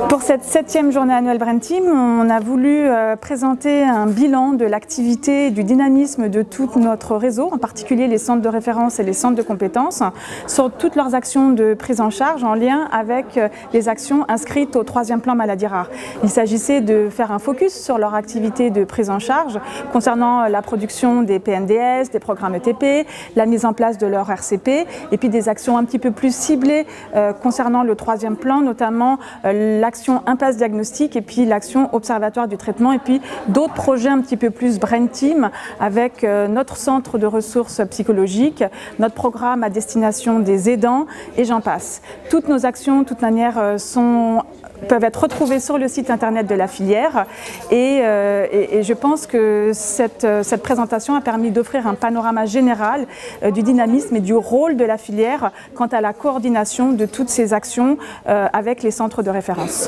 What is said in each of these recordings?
Pour cette 7e journée annuelle Brain Team, on a voulu présenter un bilan de l'activité et du dynamisme de tout notre réseau, en particulier les centres de référence et les centres de compétences, sur toutes leurs actions de prise en charge en lien avec les actions inscrites au 3e plan maladies rares. Il s'agissait de faire un focus sur leur activité de prise en charge concernant la production des PNDS, des programmes ETP, la mise en place de leur RCP et puis des actions un petit peu plus ciblées concernant le 3e plan, notamment l'action impasse diagnostic et puis l'action observatoire du traitement et puis d'autres projets un petit peu plus Brain Team avec notre centre de ressources psychologiques, notre programme à destination des aidants et j'en passe. Toutes nos actions, de toute manière, peuvent être retrouvées sur le site internet de la filière et je pense que cette présentation a permis d'offrir un panorama général du dynamisme et du rôle de la filière quant à la coordination de toutes ces actions avec les centres de référence.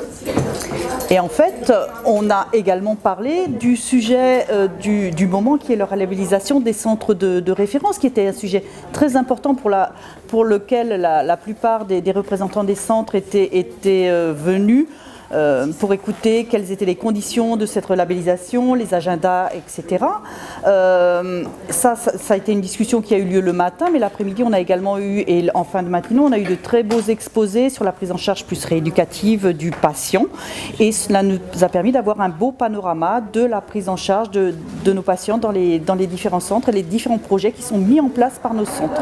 Et en fait, on a également parlé du sujet du moment qui est la labellisation des centres de référence, qui était un sujet très important pour lequel la plupart des représentants des centres étaient venus pour écouter quelles étaient les conditions de cette relabellisation, les agendas, etc. Ça a été une discussion qui a eu lieu le matin, mais l'après-midi, on a également eu, et en fin de matinée, on a eu de très beaux exposés sur la prise en charge plus rééducative du patient. Et cela nous a permis d'avoir un beau panorama de la prise en charge de nos patients dans les différents centres et les différents projets qui sont mis en place par nos centres.